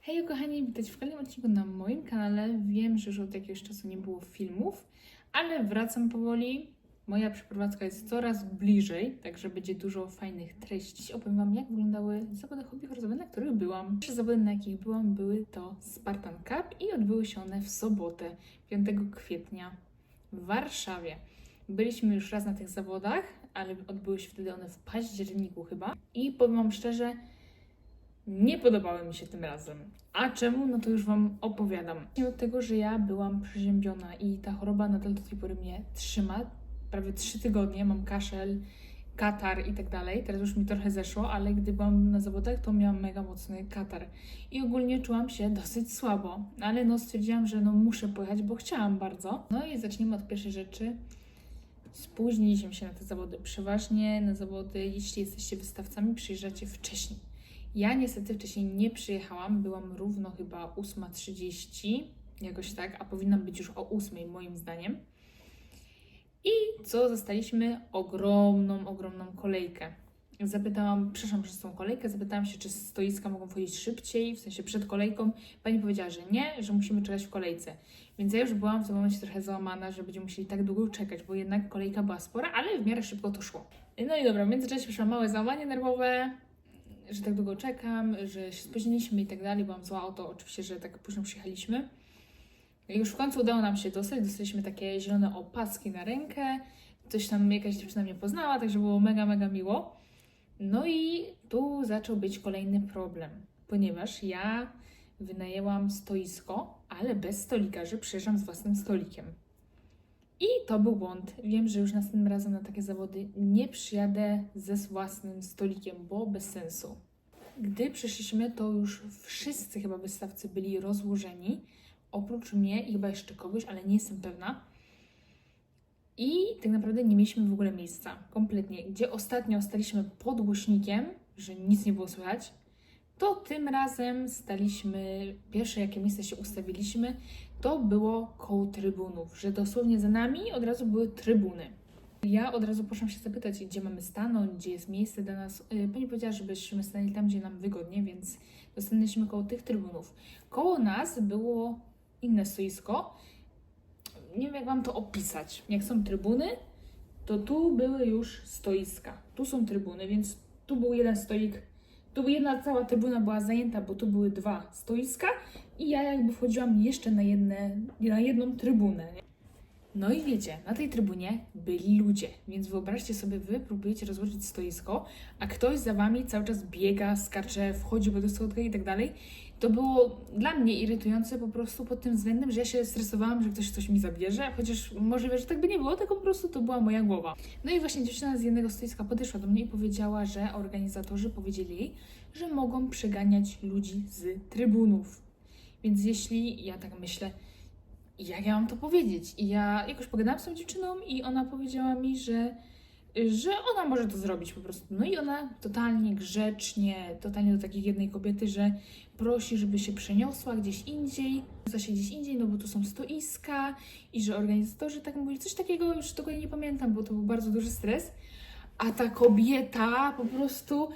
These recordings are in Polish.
Hej kochani, witajcie w kolejnym odcinku na moim kanale. Wiem, że już od jakiegoś czasu nie było filmów, ale wracam powoli. Moja przeprowadzka jest coraz bliżej, także będzie dużo fajnych treści. Dziś opowiem Wam, jak wyglądały zawody hobbyhorsowe, na których byłam. Pierwsze zawody, na jakich byłam, były to Spartan Cup i odbyły się one w sobotę, 5 kwietnia w Warszawie. Byliśmy już raz na tych zawodach, ale odbyły się wtedy one w październiku chyba. I powiem Wam szczerze, nie podobały mi się tym razem. A czemu? No to już Wam opowiadam. Zacznijmy od tego, że ja byłam przeziębiona i ta choroba nadal do tej pory mnie trzyma. Prawie 3 tygodnie, mam kaszel, katar i tak dalej. Teraz już mi trochę zeszło, ale gdy byłam na zawodach, to miałam mega mocny katar. I ogólnie czułam się dosyć słabo. Ale no stwierdziłam, że no muszę pojechać, bo chciałam bardzo. No i zacznijmy od pierwszej rzeczy. Spóźniliśmy się na te zawody. Przeważnie na zawody, jeśli jesteście wystawcami, przyjeżdżacie wcześniej. Ja niestety wcześniej nie przyjechałam, byłam równo chyba 8:30, jakoś tak, a powinnam być już o 8:00 moim zdaniem. I co, zastaliśmy ogromną kolejkę. Przepraszam przez tą kolejkę, zapytałam się, czy stoiska mogą wchodzić szybciej, w sensie przed kolejką. Pani powiedziała, że nie, że musimy czekać w kolejce. Więc ja już byłam w tym momencie trochę załamana, że będziemy musieli tak długo czekać, bo jednak kolejka była spora, ale w miarę szybko to szło. No i dobra, w międzyczasie przyszło małe załamanie nerwowe, że tak długo czekam, że się spóźniliśmy i tak dalej. Byłam zła o to oczywiście, że tak późno przyjechaliśmy. I już w końcu udało nam się dostać. Dostaliśmy takie zielone opaski na rękę. Coś tam jakaś dziewczyna mnie poznała, także było mega miło. No i tu zaczął być kolejny problem, ponieważ ja wynajęłam stoisko, ale bez stolika, że przyjeżdżam z własnym stolikiem. I to był błąd. Wiem, że już następnym razem na takie zawody nie przyjadę ze własnym stolikiem, bo bez sensu. Gdy przyszliśmy, to już wszyscy chyba wystawcy byli rozłożeni, oprócz mnie i chyba jeszcze kogoś, ale nie jestem pewna. I tak naprawdę nie mieliśmy w ogóle miejsca, kompletnie. Gdzie ostatnio staliśmy pod głośnikiem, że nic nie było słychać, to tym razem staliśmy, pierwsze jakie miejsce się ustawiliśmy, to było koło trybunów, że dosłownie za nami od razu były trybuny. Ja od razu poszłam się zapytać, gdzie mamy stanąć, gdzie jest miejsce dla nas. Pani powiedziała, żebyśmy stanęli tam, gdzie nam wygodnie, więc stanęliśmy koło tych trybunów. Koło nas było inne stoisko. Nie wiem, jak Wam to opisać. Jak są trybuny, to tu były już stoiska. Tu są trybuny, więc tu był jeden stoik. Tu jedna cała trybuna była zajęta, bo tu były 2 stoiska i ja jakby wchodziłam jeszcze na jedną trybunę. No i wiecie, na tej trybunie byli ludzie, więc wyobraźcie sobie, wy próbujecie rozłożyć stoisko, a ktoś za wami cały czas biega, skacze, wchodzi po tych schodkach i tak dalej. To było dla mnie irytujące po prostu pod tym względem, że ja się stresowałam, że ktoś coś mi zabierze, chociaż możliwe, że tak by nie było, tylko po prostu to była moja głowa. No i właśnie dziewczyna z jednego stoiska podeszła do mnie i powiedziała, że organizatorzy powiedzieli jej, że mogą przeganiać ludzi z trybunów. Więc jeśli, ja tak myślę, jak ja mam to powiedzieć? I ja jakoś pogadałam z tą dziewczyną i ona powiedziała mi, że ona może to zrobić po prostu. No i ona totalnie grzecznie, totalnie do takiej jednej kobiety, że prosi, żeby się przeniosła gdzieś indziej, no bo tu są stoiska i że organizatorzy tak mówili, coś takiego, już tego nie pamiętam, bo to był bardzo duży stres. A ta kobieta po prostu,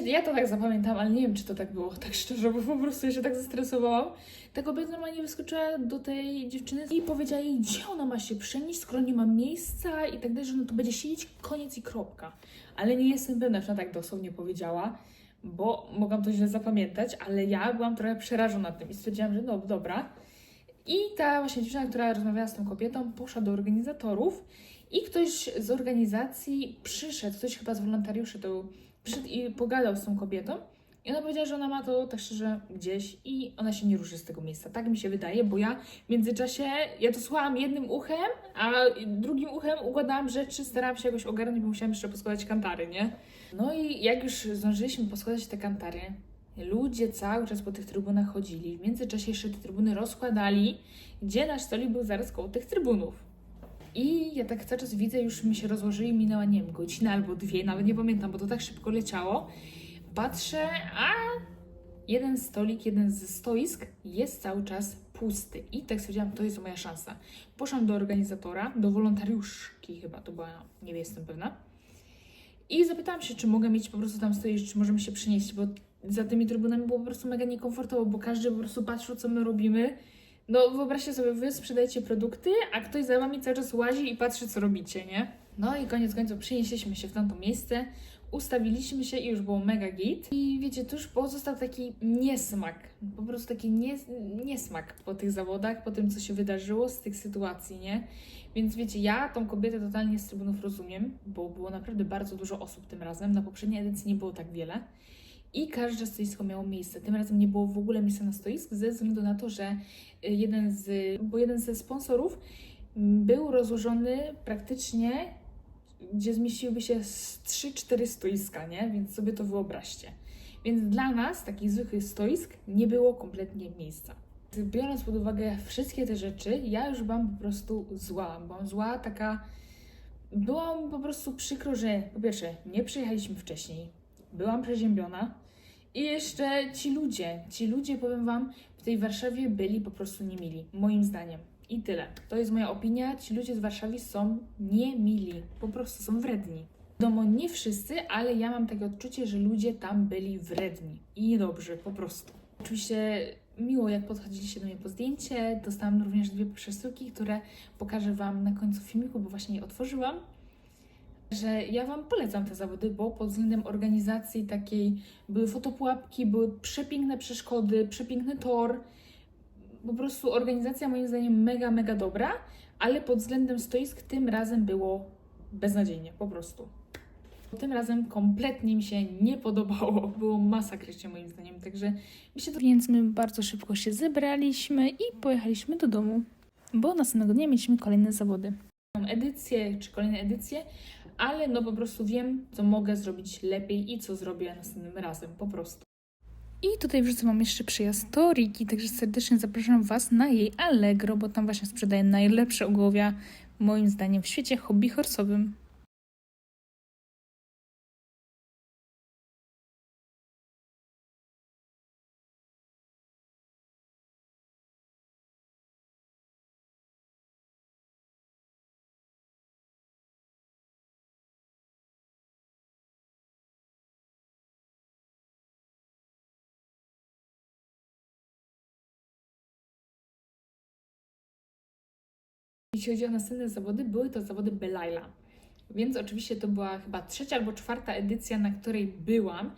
ja to tak zapamiętam, ale nie wiem, czy to tak było, tak szczerze, bo po prostu ja się tak zestresowałam. Ta kobieta normalnie wyskoczyła do tej dziewczyny i powiedziała jej, gdzie ona ma się przenieść, skoro nie ma miejsca i tak dalej, że no to będzie siedzieć, koniec i kropka. Ale nie jestem pewna, czy ona tak dosłownie powiedziała, bo mogłam to źle zapamiętać, ale ja byłam trochę przerażona tym i stwierdziłam, że no dobra. I ta właśnie dziewczyna, która rozmawiała z tą kobietą, poszła do organizatorów i ktoś z organizacji przyszedł, ktoś chyba z wolontariuszy to przyszedł i pogadał z tą kobietą i ona powiedziała, że ona ma to tak szczerze gdzieś i ona się nie ruszy z tego miejsca. Tak mi się wydaje, bo ja w międzyczasie, ja to słuchałam jednym uchem, a drugim uchem układałam rzeczy, starałam się jakoś ogarnąć, bo musiałam jeszcze poskładać kantary, nie? No i jak już zdążyliśmy poskładać te kantary, ludzie cały czas po tych trybunach chodzili. W międzyczasie jeszcze te trybuny rozkładali, gdzie nasz stolik był zaraz koło tych trybunów. I ja tak cały czas widzę, już mi się rozłożyli, minęła, nie wiem, godzina albo 2, nawet nie pamiętam, bo to tak szybko leciało. Patrzę, a jeden stolik, jeden ze stoisk jest cały czas pusty. I tak stwierdziłam, to jest moja szansa. Poszłam do organizatora, do wolontariuszki chyba, to była, nie jestem pewna. I zapytałam się, czy mogę mieć po prostu tam stoić, czy możemy się przenieść, bo za tymi trybunami było po prostu mega niekomfortowo, bo każdy po prostu patrzył, co my robimy. No wyobraźcie sobie, wy sprzedajecie produkty, a ktoś za wami cały czas łazi i patrzy, co robicie, nie? No i koniec końców przenieśliśmy się w tamto miejsce, ustawiliśmy się i już było mega git. I wiecie, tu już pozostał taki niesmak, po prostu taki niesmak po tych zawodach, po tym, co się wydarzyło z tych sytuacji, nie? Więc wiecie, ja tą kobietę totalnie z trybunów rozumiem, bo było naprawdę bardzo dużo osób tym razem, na poprzedniej edycji nie było tak wiele. I każde stoisko miało miejsce. Tym razem nie było w ogóle miejsca na stoisk, ze względu na to, że jeden ze sponsorów był rozłożony praktycznie, gdzie zmieściłyby się z 3-4 stoiska, nie? Więc sobie to wyobraźcie. Więc dla nas, takich zwykłych stoisk, nie było kompletnie miejsca. Biorąc pod uwagę wszystkie te rzeczy, ja już byłam po prostu zła. Byłam zła, byłam po prostu przykro, że po pierwsze nie przyjechaliśmy wcześniej, byłam przeziębiona i jeszcze ci ludzie, powiem wam, w tej Warszawie byli po prostu niemili, moim zdaniem. I tyle. To jest moja opinia. Ci ludzie z Warszawy są niemili. Po prostu są wredni. Wiadomo, nie wszyscy, ale ja mam takie odczucie, że ludzie tam byli wredni. I niedobrzy, po prostu. Oczywiście miło, jak podchodziliście do mnie po zdjęcie. Dostałam również 2 przesyłki, które pokażę wam na końcu filmiku, bo właśnie je otworzyłam. Że ja wam polecam te zawody, bo pod względem organizacji takiej były fotopułapki, były przepiękne przeszkody, przepiękny tor. Po prostu organizacja moim zdaniem mega, mega dobra, ale pod względem stoisk tym razem było beznadziejnie, po prostu. Tym razem kompletnie mi się nie podobało, było masakrycznie moim zdaniem, także Więc my bardzo szybko się zebraliśmy i pojechaliśmy do domu, bo następnego dnia mieliśmy kolejne zawody. Mam edycję, czy kolejne edycje, ale no po prostu wiem, co mogę zrobić lepiej i co zrobię następnym razem, po prostu. I tutaj wrzucę Wam jeszcze przyjazd do Riki, także serdecznie zapraszam Was na jej Allegro, bo tam właśnie sprzedaje najlepsze ogołowia, moim zdaniem, w świecie hobby horsowym. Jeśli chodzi o następne zawody, były to zawody Belaila. Więc oczywiście to była chyba 3. albo 4. edycja, na której byłam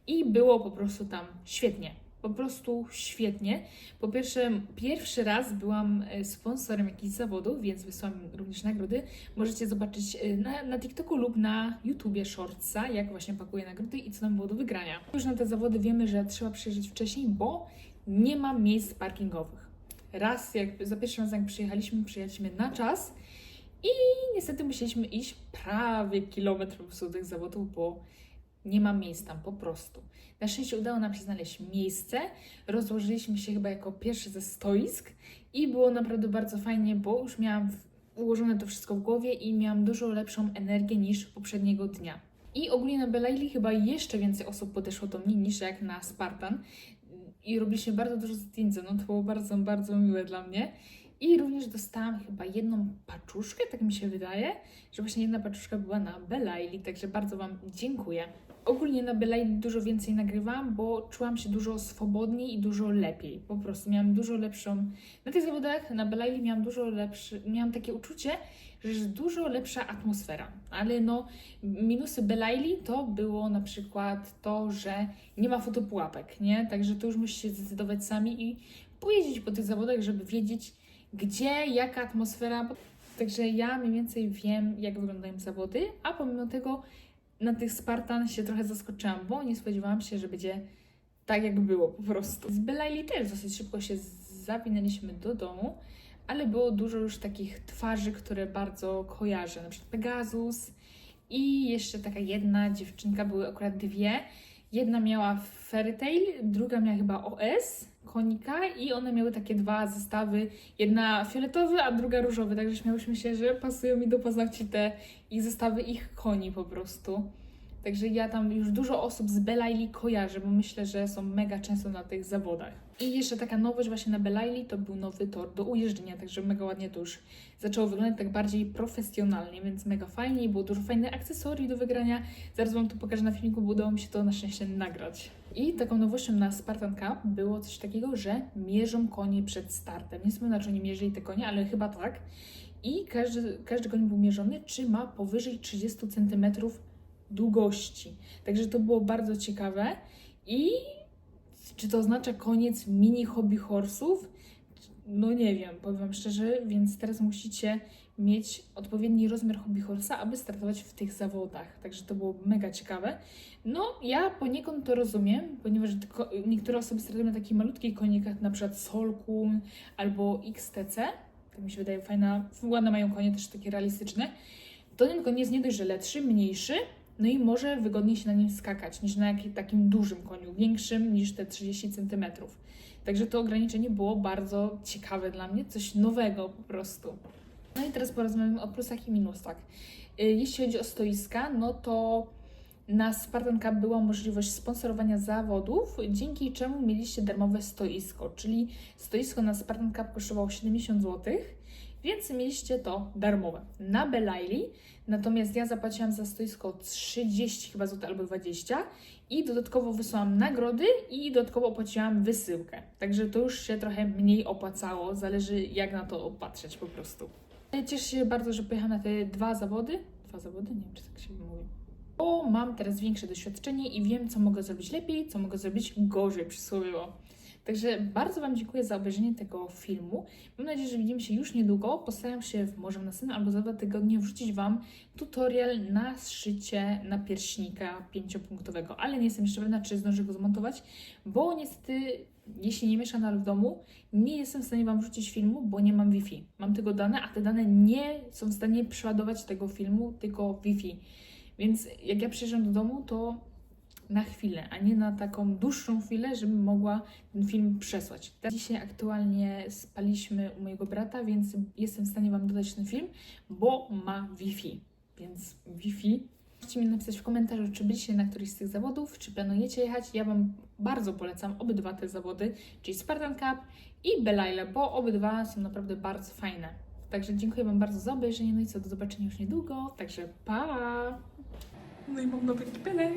i było po prostu tam świetnie. Po prostu świetnie. Po pierwsze, pierwszy raz byłam sponsorem jakichś zawodów, więc wysłałam również nagrody. Możecie zobaczyć na TikToku lub na YouTubie Shortsa, jak właśnie pakuję nagrody i co tam było do wygrania. Już na te zawody wiemy, że trzeba przyjeżdżać wcześniej, bo nie ma miejsc parkingowych. Za pierwszym razem jak przyjechaliśmy na czas i niestety musieliśmy iść prawie kilometr po prostu do tych zawodów, bo nie ma miejsc tam po prostu. Na szczęście udało nam się znaleźć miejsce, rozłożyliśmy się chyba jako pierwszy ze stoisk i było naprawdę bardzo fajnie, bo już miałam ułożone to wszystko w głowie i miałam dużo lepszą energię niż poprzedniego dnia. I ogólnie na Belaili chyba jeszcze więcej osób podeszło do mnie niż jak na Spartan. I robiliśmy bardzo dużo zdjęć, no to było bardzo, bardzo miłe dla mnie. I również dostałam chyba jedną paczuszkę, tak mi się wydaje, że właśnie jedna paczuszka była na Belaili, także bardzo Wam dziękuję. Ogólnie na Belaili dużo więcej nagrywałam, bo czułam się dużo swobodniej i dużo lepiej. Po prostu miałam dużo lepszą... Na tych zawodach na Belaili miałam takie uczucie, że jest dużo lepsza atmosfera. Ale no, minusy Belaili to było na przykład to, że nie ma fotopułapek, nie? Także to już musicie zdecydować sami i pojeździć po tych zawodach, żeby wiedzieć, gdzie, jaka atmosfera. Także ja mniej więcej wiem, jak wyglądają zawody, a pomimo tego na tych Spartan się trochę zaskoczyłam, bo nie spodziewałam się, że będzie tak, jak było po prostu. Z Belaili też dosyć szybko się zawinęliśmy do domu, ale było dużo już takich twarzy, które bardzo kojarzę, na przykład Pegasus i jeszcze taka jedna dziewczynka, były akurat 2. Jedna miała Fairy Tail, druga miała chyba OS, konika i one miały takie 2 zestawy, jedna fioletowy, a druga różowy, także śmiałyśmy się, że pasują mi do paznokci te ich zestawy, ich koni po prostu. Także ja tam już dużo osób z Belaili kojarzę, bo myślę, że są mega często na tych zawodach. I jeszcze taka nowość właśnie na Belaili, to był nowy tor do ujeżdżenia, także mega ładnie to już zaczęło wyglądać tak bardziej profesjonalnie, więc mega fajnie i było dużo fajnych akcesorii do wygrania. Zaraz Wam to pokażę na filmiku, bo udało mi się to na szczęście nagrać. I taką nowością na Spartan Cup było coś takiego, że mierzą konie przed startem. Nie wspominam, że oni mierzyli te konie, ale chyba tak. I każdy koń był mierzony, czy ma powyżej 30 cm długości. Także to było bardzo ciekawe. I czy to oznacza koniec mini hobby horse'ów? No nie wiem, powiem Wam szczerze, więc teraz musicie mieć odpowiedni rozmiar hobby horse'a, aby startować w tych zawodach. Także to było mega ciekawe. No, ja poniekąd to rozumiem, ponieważ niektóre osoby startują na takich malutkich konikach, na przykład Solkun albo XTC. Tak mi się wydaje, ładne mają konie, też takie realistyczne. To ten koń jest nie dość, że lepszy, mniejszy, no i może wygodniej się na nim skakać niż na takim dużym koniu, większym niż te 30 cm. Także to ograniczenie było bardzo ciekawe dla mnie, coś nowego po prostu. No i teraz porozmawiamy o plusach i minusach. Jeśli chodzi o stoiska, no to na Spartan Cup była możliwość sponsorowania zawodów, dzięki czemu mieliście darmowe stoisko, czyli stoisko na Spartan Cup kosztowało 70 zł, więc mieliście to darmowe. Na Belaili natomiast ja zapłaciłam za stoisko 30 chyba zł albo 20 i dodatkowo wysłałam nagrody i dodatkowo opłaciłam wysyłkę. Także to już się trochę mniej opłacało, zależy jak na to patrzeć po prostu. Cieszę się bardzo, że pojechałam na te dwa zawody. Nie wiem czy tak się mówi. Bo mam teraz większe doświadczenie i wiem, co mogę zrobić lepiej, co mogę zrobić gorzej przysłowiowo. Także bardzo Wam dziękuję za obejrzenie tego filmu. Mam nadzieję, że widzimy się już niedługo. Postaram się może w następnym albo za 2 tygodnie wrzucić Wam tutorial na szycie napierśnika 5-punktowego, ale nie jestem jeszcze pewna, czy zdążę go zmontować, bo niestety, jeśli nie mieszkam nadal w domu, nie jestem w stanie Wam wrzucić filmu, bo nie mam Wi-Fi. Mam tylko dane, a te dane nie są w stanie przeładować tego filmu, tylko Wi-Fi. Więc jak ja przyjeżdżam do domu, to na chwilę, a nie na taką dłuższą chwilę, żebym mogła ten film przesłać. Dzisiaj aktualnie spaliśmy u mojego brata, więc jestem w stanie Wam dodać ten film, bo ma Wi-Fi. Więc Wi-Fi. Możecie mi napisać w komentarzu, czy byliście na któryś z tych zawodów, czy planujecie jechać. Ja Wam bardzo polecam obydwa te zawody, czyli Spartan Cup i Belaile, bo obydwa są naprawdę bardzo fajne. Także dziękuję Wam bardzo za obejrzenie, no i co, do zobaczenia już niedługo. Także pa! No i mam nowy kipenek.